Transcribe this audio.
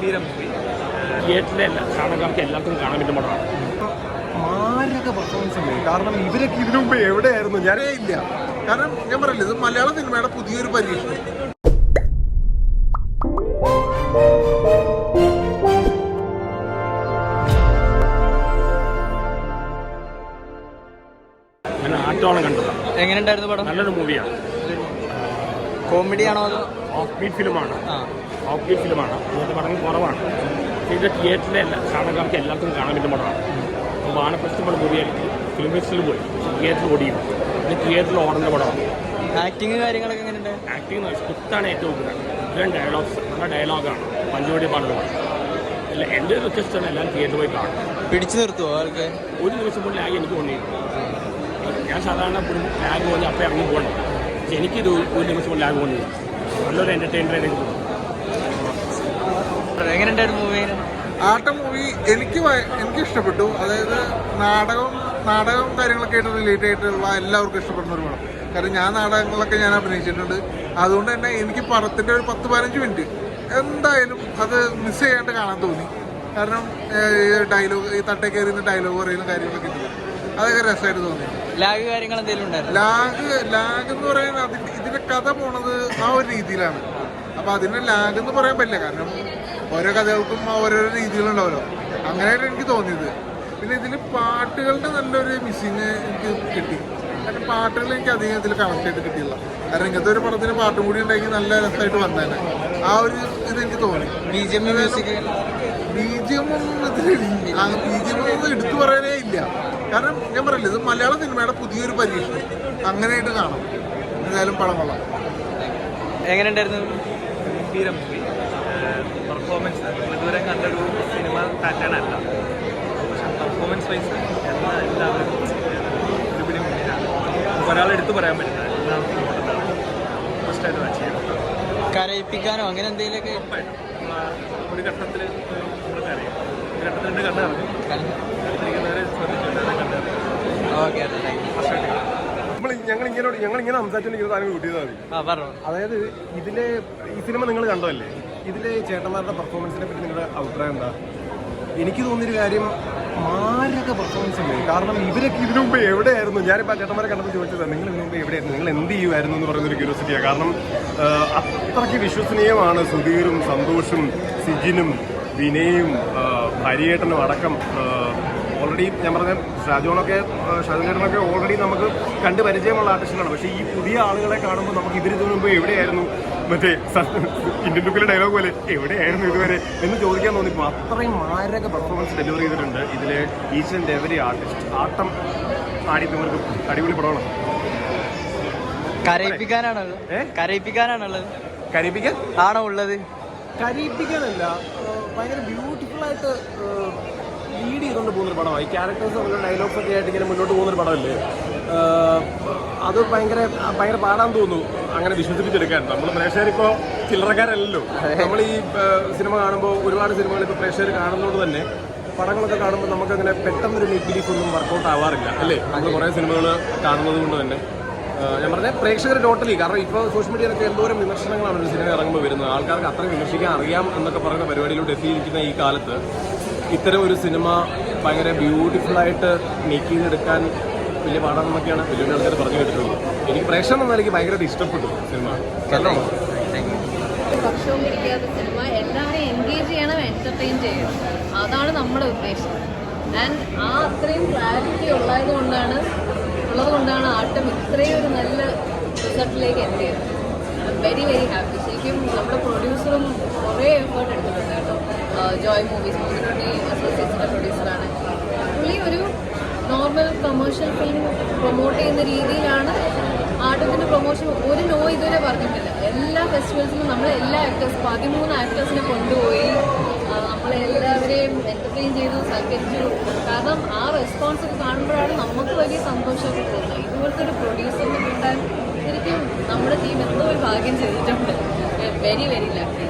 തിയേറ്ററിലെ സാധാരണക്കാർക്ക് എല്ലാവർക്കും കാണാൻ പറ്റുന്ന പടമാണ്. മാരക പെർഫോമൻസ് ഉണ്ട്. കാരണം ഇവരൊക്കെ ഇതിനു മുമ്പ് എവിടെയായിരുന്നു ഞാനേ ഇല്ല. കാരണം ഞാൻ പറയില്ല, ഇത് മലയാള സിനിമയുടെ പുതിയൊരു പരീക്ഷണം. ഞാൻ ആറ്റോളം കണ്ടതാണ്. എങ്ങനെയുണ്ടായിരുന്നു പടം? നല്ലൊരു മൂവിയാണ്. കോമഡി ആണോ അതോ ഓഫ് ബീറ്റ് ഫിലിമാണ്. ഇന്നത്തെ പടങ്ങൾ കുറവാണ്. ഇത് തിയേറ്ററിലെ സാധാരണക്കാർക്ക് എല്ലാവർക്കും കാണാൻ പറ്റുന്ന പടമാണ്. അപ്പോൾ വാനപ്രസ്ഥ പടം മൂവിയായിട്ട് ഫിലിം ഫെസ്റ്റിവൽ പോയി തിയേറ്ററിൽ ഓടിയും ഇത് തിയേറ്ററിൽ ഓടുന്ന പടമാണ്. ആക്ടിങ് കാര്യങ്ങളൊക്കെ എങ്ങനെയുണ്ട്? ആക്ടിങ് സ്ക്രിപ്റ്റാണ് ഏറ്റവും കൂടുതൽ. ഇത്രയും ഡയലോഗ്സ് നല്ല ഡയലോഗാണ്. പഞ്ചവടി പാടുന്നതാണ്. അല്ല, എൻ്റെ ഒരു റിക്വസ്റ്റാണ് എല്ലാം തിയേറ്ററിൽ പോയി കാണും. പിടിച്ചു നിർത്തുമോ ആൾക്ക്? ഒരു ദിവസം പോലും ലാഗ് എനിക്ക് തോന്നിയിരുന്നു. ഞാൻ സാധാരണ ലാഗ് തോന്നി അപ്പം ഇറങ്ങി പോകണം. പക്ഷെ എനിക്കിത് ഒരു ദിവസം പോലും ലാഗ് തോന്നിയില്ല. നല്ലൊരു എൻ്റർടൈൻമെൻ്റ് എനിക്ക് തോന്നുന്നു. എങ്ങനെയുണ്ടായിരുന്നു മൂവി? ആട്ട മൂവി എനിക്ക് ഇഷ്ടപ്പെട്ടു. അതായത് നാടകം കാര്യങ്ങളൊക്കെ ആയിട്ട് റിലേറ്റ് ആയിട്ടുള്ള എല്ലാവർക്കും ഇഷ്ടപ്പെടുന്ന ഒരു പടം. കാരണം ഞാൻ നാടകങ്ങളൊക്കെ ഞാൻ അഭിനയിച്ചിട്ടുണ്ട്. അതുകൊണ്ട് തന്നെ എനിക്ക് പടത്തിൻ്റെ ഒരു 10-15 മിനിറ്റ് എന്തായാലും അത് മിസ് ചെയ്യാണ്ട് കാണാൻ തോന്നി. കാരണം ഡയലോഗ് ഈ തട്ടേ കയറിയുന്ന ഡയലോഗ് പറയുന്ന കാര്യങ്ങളൊക്കെ ഉണ്ട്. അതൊക്കെ രസമായിട്ട് തോന്നി. ലാഗ് കാര്യങ്ങൾ എന്തെങ്കിലും ഉണ്ടായിരുന്നു? ലാഗ് എന്ന് പറയുന്നത് ഇതിന്റെ കഥ പോണത് ആ ഒരു രീതിയിലാണ്. അപ്പൊ അതിന് ലാഗ് എന്ന് പറയാൻ പറ്റില്ല. കാരണം ഓരോ കഥകൾക്കും ഓരോരോ രീതികളുണ്ടാവല്ലോ. അങ്ങനെയാണ് എനിക്ക് തോന്നിയത്. പിന്നെ ഇതിൽ പാട്ടുകളുടെ നല്ലൊരു മിസ്സിങ് എനിക്ക് കിട്ടി. കാരണം പാട്ടുകൾ എനിക്ക് അധികം ഇതിൽ കണക്ട് ചെയ്ത് കിട്ടിയില്ല. കാരണം ഇങ്ങനത്തെ ഒരു പടത്തിന് പാട്ടും കൂടി ഉണ്ടെങ്കിൽ നല്ല രസമായിട്ട് വന്നേനെ. ആ ഒരു ഇത് എനിക്ക് തോന്നി. ബിജിഎം ഒന്നും എടുത്തു പറയാനേ ഇല്ല. കാരണം ഞാൻ പറയില്ല, ഇത് മലയാള സിനിമയുടെ പുതിയൊരു പരീക്ഷണം. അങ്ങനെയായിട്ട് കാണാം. എന്തായാലും പടം കൊള്ളാം. എങ്ങനെയുണ്ടായിരുന്നു? പെർഫോമൻസ് ഇതുവരെ കണ്ടൊരു സിനിമ പാറ്റേൺ അല്ല. പക്ഷെ പെർഫോമൻസ് വൈസ് എല്ലാവരും ഒരുപിടി മുന്നിലാണ്. ഒരാളെടുത്ത് പറയാൻ പറ്റില്ല. എല്ലാവർക്കും ഇമ്പോർട്ടൻ്റാണ്. ഫസ്റ്റായിട്ട് വാച്ച് ചെയ്യണം. കരയിപ്പിക്കാനോ അങ്ങനെ എന്തെങ്കിലുമൊക്കെ? ഒരു ഘട്ടത്തിൽ നമ്മൾ കരയും. ഒരു ഘട്ടത്തിൻ്റെ കണ്ടറിഞ്ഞു. കണ്ടിരിക്കുന്നവരെ ശ്രദ്ധിച്ചിട്ടാണ് കണ്ടറിഞ്ഞു. ഓക്കെ, ഫസ്റ്റായിട്ട് ഞങ്ങളിങ്ങനെ സംസാരിച്ചിരിക്കുന്ന സാധനം കൂട്ടിയതാണ്. അതായത് ഇതിലെ ഈ സിനിമ നിങ്ങൾ കണ്ടതല്ലേ? ഇതിലെ ചേട്ടന്മാരുടെ പെർഫോമൻസിനെ പറ്റി നിങ്ങളുടെ അഭിപ്രായം എന്താ? എനിക്ക് തോന്നിയൊരു കാര്യം, മാരക പെർഫോമൻസ് ഉണ്ട്. കാരണം ഇവരൊക്കെ ഇതിനു മുമ്പ് എവിടെയായിരുന്നു? ഞാനിപ്പോൾ ആ ചേട്ടന്മാരെ കണ്ടപ്പോൾ ചോദിച്ചതാണ്, നിങ്ങൾ ഇതിനു മുമ്പ് എവിടെയായിരുന്നു, നിങ്ങൾ എന്ത് ചെയ്യുമായിരുന്നു എന്ന് പറയുന്നൊരു ക്യൂരിയോസിറ്റിയാണ്. കാരണം അത്രയ്ക്ക് വിശ്വസനീയമാണ് സുധീറും സന്തോഷും സിജിനും വിനയും ഹരിയേട്ടനും അടക്കം. ഓൾറെഡി ഞാൻ പറഞ്ഞ ഷാജോനൊക്കെ ഓൾറെഡി നമുക്ക് കണ്ട് പരിചയമുള്ള ആർട്ടിസ്റ്റുകളാണ്. പക്ഷേ ഈ പുതിയ ആളുകളെ കാണുമ്പോൾ നമുക്ക് ഇതിനു മുമ്പ് എവിടെയായിരുന്നു, മറ്റേ ഇന്ത്യൻ ലുക്കിലെ ഡയലോഗ് പോലെ എവിടെയായിരുന്നു ഇതുവരെ എന്ന് ചോദിക്കാൻ തോന്നിപ്പോൾ അത്രയും മാരക പെർഫോമൻസ് ഡെലിവറി ചെയ്തിട്ടുണ്ട് ഇതിലെ ഈച്ച് ആൻഡ് എവരി ആർട്ടിസ്റ്റ്. ആട്ടം ആടി നിങ്ങൾക്ക് അടിപൊളി പടമാണ്. കരയിപ്പിക്കാനാണുള്ളത്? കരയിപ്പിക്കാൻ ആണോ ഉള്ളത്? കരയിപ്പിക്കാനല്ല, ഭയങ്കര ബ്യൂട്ടിഫുള്ളായിട്ട് ലീഡ് ചെയ്തുകൊണ്ട് പോകുന്നൊരു പടമാണ്. ഈ ക്യാരക്ടേഴ്സ് നമ്മുടെ ഡയലോഗ്സ് ഒക്കെ ആയിട്ട് ഇങ്ങനെ മുന്നോട്ട് പോകുന്നൊരു പടമല്ലേ. അത് ഭയങ്കര പാടാൻ തോന്നുന്നു അങ്ങനെ വിശ്വസിപ്പിച്ചെടുക്കാൻ. നമ്മൾ പ്രേക്ഷകരിപ്പോൾ ചില്ലറക്കാരല്ലല്ലോ. നമ്മൾ ഈ സിനിമ കാണുമ്പോൾ ഒരുപാട് സിനിമകൾ ഇപ്പോൾ പ്രേക്ഷകർ കാണുന്നതുകൊണ്ട് തന്നെ പടങ്ങളൊക്കെ കാണുമ്പോൾ നമുക്കങ്ങനെ പെട്ടെന്നൊരു മേക്ക് ബിലീഫ് ഒന്നും വർക്കൗട്ട് ആവാറില്ല അല്ലേ. നമ്മൾ കുറേ സിനിമകൾ കാണുന്നത് കൊണ്ട് തന്നെ ഞാൻ പറഞ്ഞ പ്രേക്ഷകർ ടോട്ടലി, കാരണം ഇപ്പോൾ സോഷ്യൽ മീഡിയയിലൊക്കെ എന്തോരം വിമർശനങ്ങളാണ് ഒരു സിനിമ ഇറങ്ങുമ്പോൾ വരുന്നത്. ആൾക്കാർക്ക് അത്രയും വിമർശിക്കാൻ അറിയാം എന്നൊക്കെ പറയുന്ന പരിപാടിയിലോട്ട് എത്തിയിരിക്കുന്ന ഈ കാലത്ത് ഇത്തരം ഒരു സിനിമ ഭയങ്കര ബ്യൂട്ടിഫുള്ളായിട്ട് മേക്ക് ചെയ്തെടുക്കാൻ വലിയ പാടാണെന്നൊക്കെയാണ് വലിയ ആൾക്കാർ പറഞ്ഞു കേട്ടിട്ടുള്ളത്. എനിക്ക് പ്രേക്ഷകൻ എന്ന നിലയ്ക്ക് ഭയങ്കരമായിട്ട് ഇഷ്ടപ്പെട്ടു സിനിമ. പക്ഷവും പിടിക്കാത്ത സിനിമ എല്ലാവരെയും എൻഗേജ് ചെയ്യണം, എൻ്റർടൈൻ ചെയ്യണം. അതാണ് നമ്മുടെ ഉദ്ദേശം. ആൻഡ് ആ അത്രയും ക്ലാരിറ്റി ഉള്ളതുകൊണ്ടാണ് ആട്ടം ഇത്രയും ഒരു നല്ല റിസൾട്ടിലേക്ക് എത്തിയത്. Very happy. ശരിക്കും നമ്മുടെ പ്രൊഡ്യൂസറും കുറേ എഫേർട്ട് എടുത്തിട്ടുണ്ട് കേട്ടോ. ജോയ് മൂവീസ് അസോസിയേഷൻ്റെ പ്രൊഡ്യൂസറാണ് പുള്ളി. ഒരു നോർമൽ കമേഴ്ഷ്യൽ ഫിലിം പ്രൊമോട്ട് ചെയ്യുന്ന രീതിയിലാണ് ആട്ടത്തിൻ്റെ പ്രൊമോഷൻ. ഒരു നോ ഇതുവരെ പറഞ്ഞിട്ടില്ല. എല്ലാ ഫെസ്റ്റിവൽസിലും നമ്മൾ എല്ലാ 13 ആക്ടേഴ്സിനെ കൊണ്ടുപോയി നമ്മളെല്ലാവരെയും എൻ്റർടൈൻ ചെയ്തു, സൽക്കരിച്ചു. കാരണം ആ റെസ്പോൺസ് ഒക്കെ കാണുമ്പോഴാണ് നമുക്ക് വലിയ സന്തോഷമൊക്കെ തോന്നുന്നത്. ഇതുപോലത്തെ ഒരു പ്രൊഡ്യൂസറിനെ കിട്ടാൻ ശരിക്കും നമ്മുടെ ടീം എന്തോ ഒരു ഭാഗ്യം ചെയ്തിട്ടുണ്ട്. Very lucky.